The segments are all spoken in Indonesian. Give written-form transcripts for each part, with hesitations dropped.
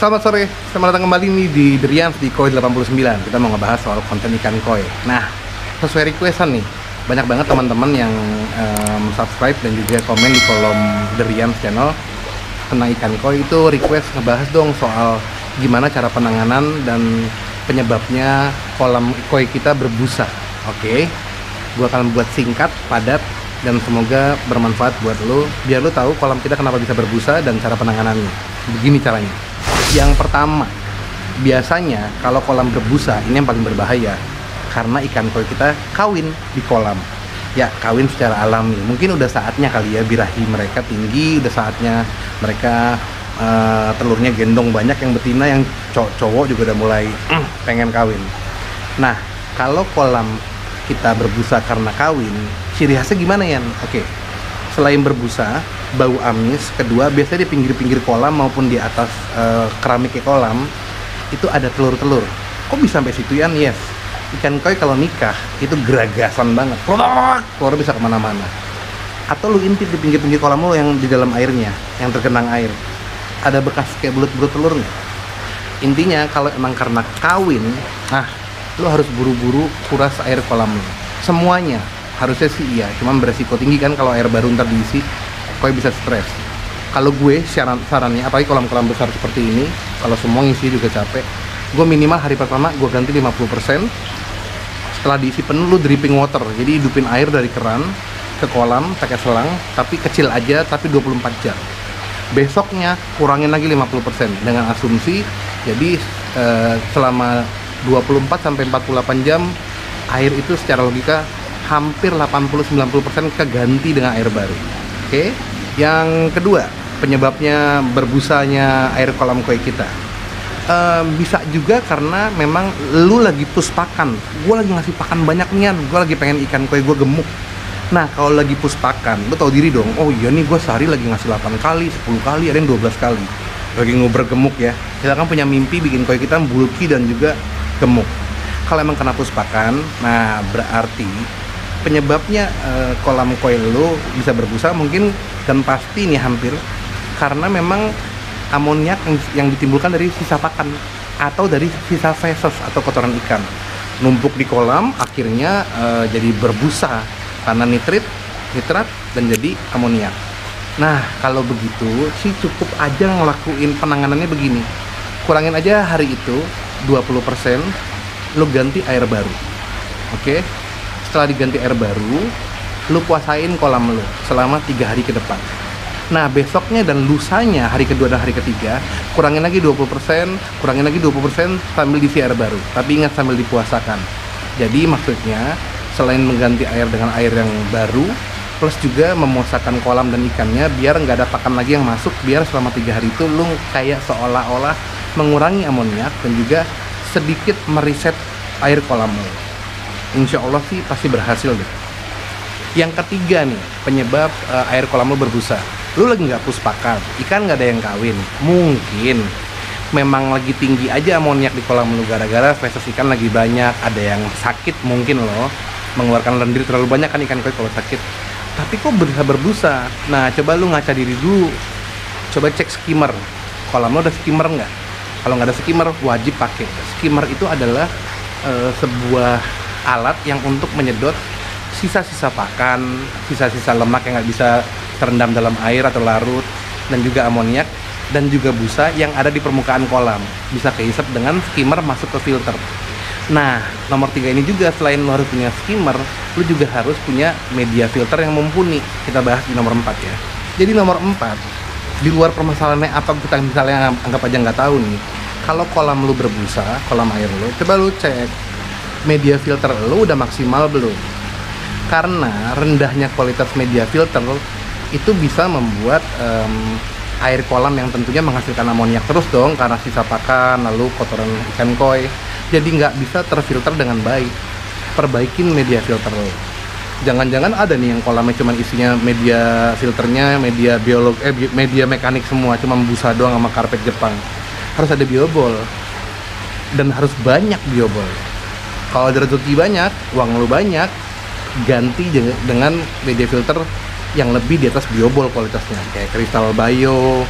Selamat sore, selamat datang kembali nih di Derians di Koi 89. Kita mau ngebahas soal konten ikan koi. Nah, sesuai requestan nih, banyak banget teman-teman yang subscribe dan juga komen di kolom Derians channel tentang ikan koi. Itu request ngebahas dong soal gimana cara penanganan dan penyebabnya kolam koi kita berbusa. Oke, gua akan buat singkat, padat, dan semoga bermanfaat buat lo, biar lo tahu kolam kita kenapa bisa berbusa dan cara penanganannya. Begini caranya. Yang pertama, biasanya kalau kolam berbusa ini yang paling berbahaya karena ikan koi kita kawin di kolam. Ya, kawin secara alami. Mungkin udah saatnya kali ya birahi mereka tinggi, udah saatnya mereka telurnya gendong banyak, yang betina, yang cowok juga udah mulai pengen kawin. Nah, kalau kolam kita berbusa karena kawin, ciri khasnya gimana ya? Oke. Selain berbusa, bau amis, kedua biasanya di pinggir-pinggir kolam maupun di atas keramik kolam itu ada telur-telur. Kok bisa sampai situ ya? Yes, ikan koi kalau nikah itu geragasan banget, keluar bisa kemana-mana. Atau lu intip di pinggir-pinggir kolam lo yang di dalam airnya, yang tergenang air, ada bekas kayak bulut-bulut telur nggak? Intinya kalau emang karena kawin, nah lu harus buru-buru kuras air kolam lo, semuanya. Harusnya sih iya, cuman beresiko tinggi kan kalau air baru ntar diisi, koi bisa stres. Kalau gue sarannya, apalagi kolam-kolam besar seperti ini, kalau semua ngisi juga capek, gue minimal hari pertama gue ganti 50%. Setelah diisi penuh, lu dripping water, jadi hidupin air dari keran ke kolam pakai selang, tapi kecil aja, tapi 24 jam. Besoknya kurangin lagi 50% dengan asumsi, jadi selama 24-48 jam air itu secara logika hampir 80-90% keganti dengan air baru. Oke. Yang kedua, penyebabnya berbusanya air kolam koi kita. Bisa juga karena memang lu lagi push pakan. Gue lagi ngasih pakan banyak nian, gue lagi pengen ikan koi gue gemuk. Nah, kalau lagi push pakan, lu tahu diri dong. Oh iya nih, gue sehari lagi ngasih 8 kali, 10 kali, ada yang 12 kali. Lagi nguber gemuk ya. Kita kan punya mimpi bikin koi kita bulky dan juga gemuk. Kalau emang kena push pakan, nah berarti penyebabnya kolam koi lo bisa berbusa mungkin dan pasti nih hampir karena memang amoniak yang ditimbulkan dari sisa pakan atau dari sisa feses atau kotoran ikan numpuk di kolam, akhirnya jadi berbusa karena nitrat dan jadi amoniak. Nah, kalau begitu sih cukup aja ngelakuin penanganannya begini, kurangin aja hari itu 20%, lo ganti air baru. Oke. Setelah diganti air baru, lu puasain kolam lu selama 3 hari ke depan. Nah, besoknya dan lusanya, hari kedua dan hari ketiga, kurangin lagi 20%, kurangin lagi 20% sambil diisi air baru. Tapi ingat, sambil dipuasakan. Jadi maksudnya, selain mengganti air dengan air yang baru, plus juga memuasakan kolam dan ikannya, biar nggak ada pakan lagi yang masuk, biar selama 3 hari itu lu kayak seolah-olah mengurangi amoniak dan juga sedikit mereset air kolam lu. Insya Allah sih pasti berhasil deh. Yang ketiga nih, penyebab air kolam lo berbusa. Lu lagi nggak push pakan, ikan nggak ada yang kawin. Mungkin memang lagi tinggi aja amoniak di kolam lu gara-gara feses ikan lagi banyak. Ada yang sakit mungkin lo, mengeluarkan lendir terlalu banyak kan ikan koi kalau sakit. Tapi kok bisa berbusa? Nah, coba lu ngaca diri dulu. Coba cek skimmer. Kolam lo ada skimmer nggak? Kalau nggak ada skimmer, wajib pakai. Skimmer itu adalah sebuah alat yang untuk menyedot sisa-sisa pakan, sisa-sisa lemak yang nggak bisa terendam dalam air atau larut, dan juga amoniak dan juga busa yang ada di permukaan kolam bisa kehisap dengan skimmer masuk ke filter. Nah, nomor 3 ini juga, selain lo harus punya skimmer, lo juga harus punya media filter yang mumpuni. Kita bahas di nomor 4 ya. Jadi nomor 4, di luar permasalahannya apa, kita misalnya anggap aja nggak tahu nih, kalau kolam lo berbusa, kolam air lo, coba lo cek media filter lo udah maksimal belum. Karena rendahnya kualitas media filter itu bisa membuat air kolam yang tentunya menghasilkan amoniak terus dong karena sisa pakan, lalu kotoran ikan koi, jadi nggak bisa terfilter dengan baik. Perbaikin media filter lo. Jangan-jangan ada nih yang kolamnya cuma isinya media filternya, media media mekanik semua, cuma busa doang sama karpet Jepang. Harus ada biobol, dan harus banyak biobol. Kalau ada rezeki banyak, uang lu banyak, ganti dengan media filter yang lebih di atas biobol kualitasnya, kayak kristal bio,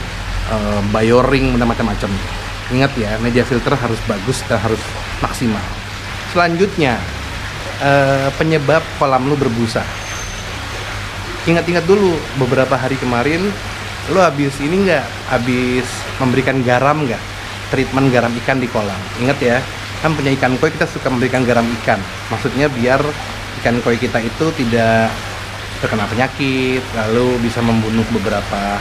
bioring, dan macam-macam. Ingat ya, media filter harus bagus dan harus maksimal. Selanjutnya, penyebab kolam lu berbusa. Ingat-ingat dulu, beberapa hari kemarin lu habis memberikan garam nggak? Treatment garam ikan di kolam. Ingat ya, kan punya ikan koi kita suka memberikan garam ikan. Maksudnya biar ikan koi kita itu tidak terkena penyakit, lalu bisa membunuh beberapa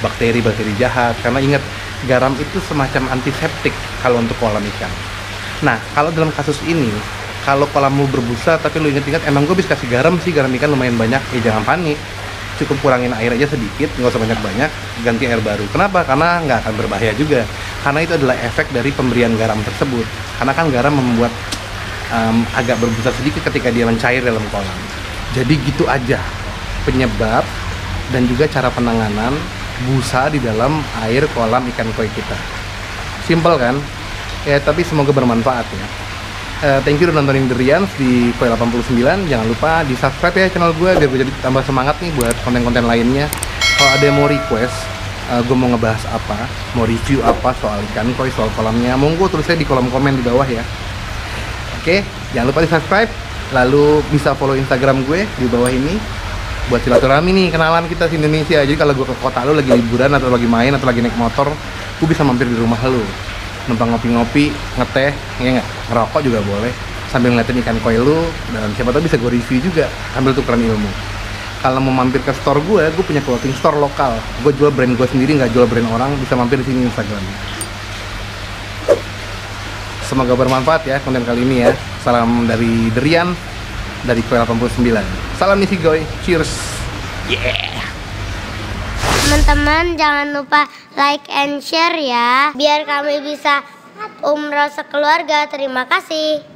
bakteri jahat. Karena ingat, garam itu semacam antiseptik kalau untuk kolam ikan. Nah, kalau dalam kasus ini, kalau kolammu berbusa tapi lu inget-inget emang gue bisa kasih garam sih, garam ikan lumayan banyak, jangan panik, cukup kurangin air aja sedikit, nggak usah banyak-banyak, ganti air baru. Kenapa? Karena nggak akan berbahaya juga, karena itu adalah efek dari pemberian garam tersebut. Karena kan garam membuat agak berbusa sedikit ketika dia mencair dalam kolam. Jadi gitu aja penyebab dan juga cara penanganan busa di dalam air kolam ikan koi kita. Simple kan? Ya, tapi semoga bermanfaat ya. Thank you udah nontonin The Rians di Koi 89. Jangan lupa di subscribe ya channel gue biar gue jadi tambah semangat nih buat konten-konten lainnya. Kalau ada yang mau request, gue mau ngebahas apa, mau review apa soal ikan koi, soal kolamnya, monggo tulisnya di kolom komen di bawah ya. Oke, jangan lupa di subscribe, lalu bisa follow Instagram gue di bawah ini buat silaturahmi nih, kenalan kita di Indonesia. Jadi kalau gue ke kota lu lagi liburan atau lagi main atau lagi naik motor, gue bisa mampir di rumah lu, numpang ngopi-ngopi, ngeteh, ya nggak, ngerokok juga boleh sambil ngeliatin ikan koi lu, dan siapa tahu bisa gue review juga, ambil tukeran ilmu. Kalau mau mampir ke store gue punya clothing store lokal, gue jual brand gue sendiri, nggak jual brand orang, bisa mampir di sini Instagramnya. Semoga bermanfaat ya konten kali ini ya. Salam dari The Rian, dari Koi 89. Salam Nisi Goy, cheers. Yeah. Teman-teman jangan lupa like and share ya, biar kami bisa umroh sekeluarga. Terima kasih.